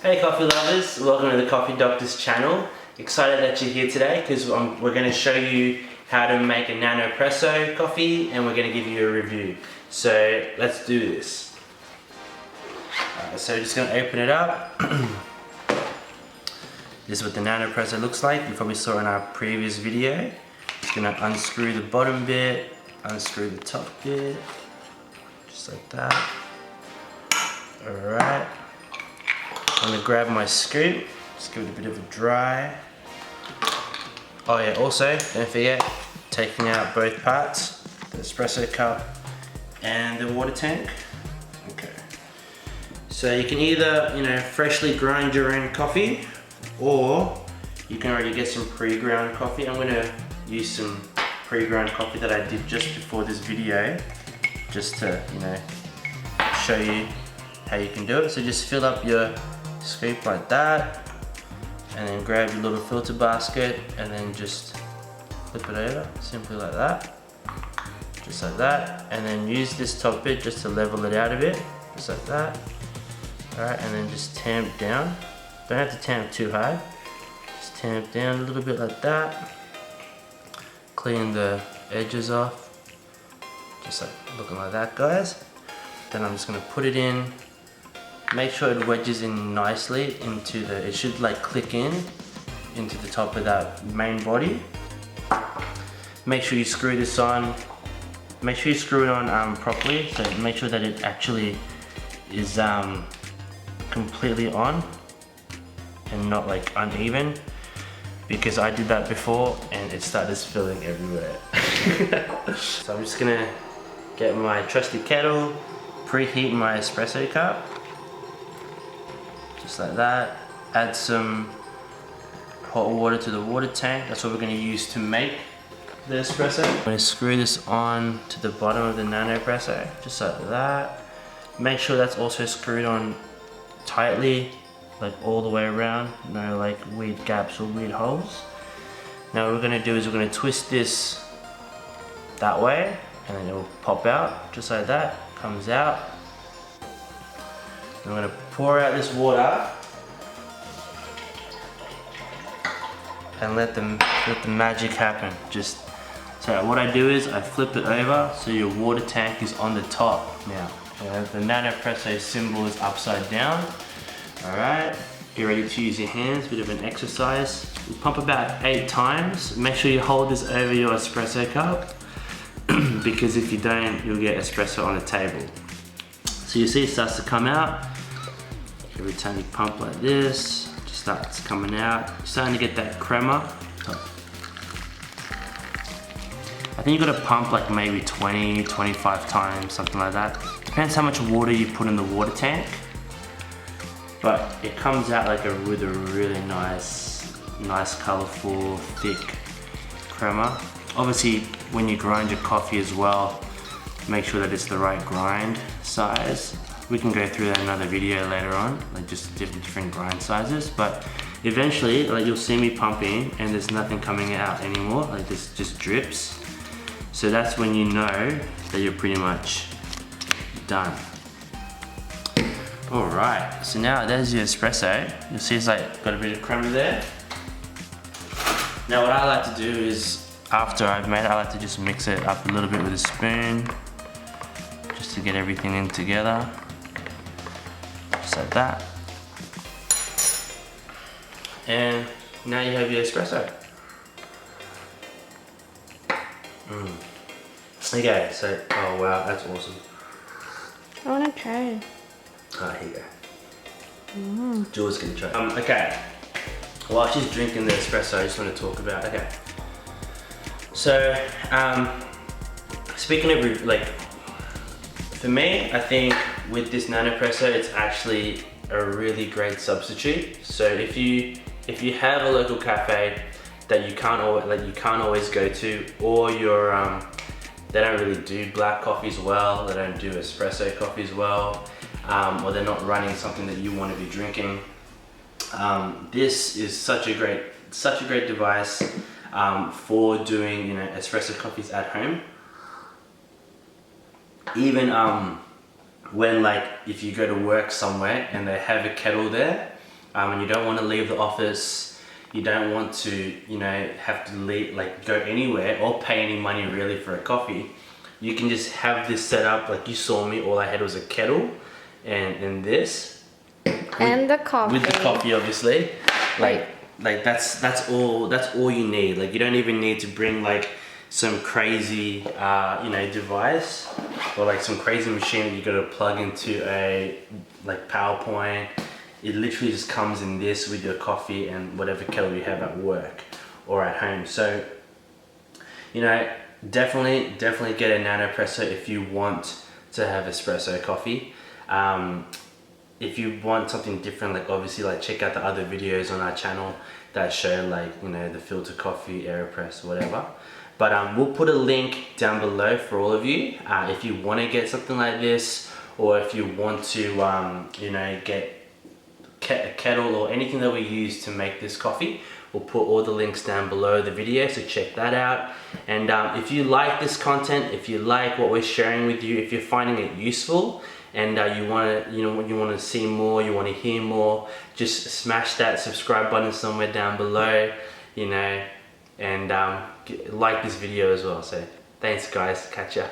Hey coffee lovers, welcome to the Coffee Doctor's channel. Excited that you're here today because we're going to show you how to make a Nanopresso coffee and we're going to give you a review. So let's do this. So we're just going to open it up. This is what the Nanopresso looks like. You probably saw in our previous video. Just going to unscrew the bottom bit, unscrew the top bit, just like that. Alright. I'm going to grab my scoop, just give it a bit of a dry. Oh yeah, also, don't forget, taking out both parts, the espresso cup and the water tank. Okay. So you can either, freshly grind your own coffee, or you can already get some pre-ground coffee. I'm going to use some pre-ground coffee that I did just before this video, just to, show you how you can do it. So just fill up your scoop like that, and then grab your little filter basket and then just flip it over, simply like that, just like that, and then use this top bit just to level it out a bit, just like that. Alright, and then just tamp down. Don't have to tamp too high, just tamp down a little bit like that. Clean the edges off, just like looking like that, guys. Then I'm just going to put it in. Make sure it wedges in nicely into it should like click in into the top of that main body. Make sure you screw this on. Make sure you screw it on properly, so make sure that it actually is completely on and not like uneven, because I did that before and it started spilling everywhere. So I'm just gonna get my trusty kettle, preheat my espresso cup. Just like that. Add some hot water to the water tank. That's what we're going to use to make the espresso. I'm going to screw this on to the bottom of the Nanopresso, just like that. Make sure that's also screwed on tightly, like all the way around. No like weird gaps or weird holes. Now what we're going to do is we're going to twist this that way, and then it will pop out, just like that. Comes out. I'm going to pour out this water and let the magic happen. So what I do is I flip it over so your water tank is on the top now. The Nanopresso symbol is upside down. Alright, you're ready to use your hands, bit of an exercise. You pump about 8 times. Make sure you hold this over your espresso cup because if you don't, you'll get espresso on the table. So you see it starts to come out. Every time you pump like this, it just starts coming out. You're starting to get that crema. I think you've got to pump like maybe 20, 25 times, something like that. Depends how much water you put in the water tank. But it comes out like with a really nice colorful, thick crema. Obviously, when you grind your coffee as well, make sure that it's the right grind size. We can go through that in another video later on, like just different grind sizes. But eventually, like you'll see me pumping and there's nothing coming out anymore, like this just drips. So that's when you know that you're pretty much done. All right, so now there's your espresso. You'll see it's like got a bit of crema there. Now what I like to do is, after I've made it, I like to just mix it up a little bit with a spoon, just to get everything in together. Just like that. And now you have your espresso. Okay, so, oh wow, that's awesome. I want to try. Ah, here you go. Jules can try. Okay, while she's drinking the espresso, I just want to talk about, okay. So, speaking of, like, for me, I think with this Nanopresso, it's actually a really great substitute. So if you have a local cafe that you can't always go to, or they don't really do black coffee as well, they don't do espresso coffee as well, or they're not running something that you want to be drinking, this is such a great device for doing espresso coffees at home. Even when, like, if you go to work somewhere and they have a kettle there, and you don't want to leave the office, you don't want to, you know, have to leave, like go anywhere or pay any money really for a coffee, you can just have this set up like you saw me. All I had was a kettle and this. And the coffee. With the coffee, obviously. Like that's all you need. Like you don't even need to bring like some crazy you know, device or like some crazy machine that you got to plug into a like PowerPoint. It literally just comes in this with your coffee and whatever kettle you have at work or at home. So, you know, definitely get a Nanopresso if you want to have espresso coffee. If you want something different, like obviously like check out the other videos on our channel that show like, you know, the filter coffee, AeroPress, whatever. But we'll put a link down below for all of you if you want to get something like this, or if you want to, you know, get a kettle or anything that we use to make this coffee. We'll put all the links down below the video, so check that out. And if you like this content, if you like what we're sharing with you, if you're finding it useful, and you want to, you know, you want to see more, you want to hear more, just smash that subscribe button somewhere down below, you know, and like this video as well. So thanks guys, catch ya.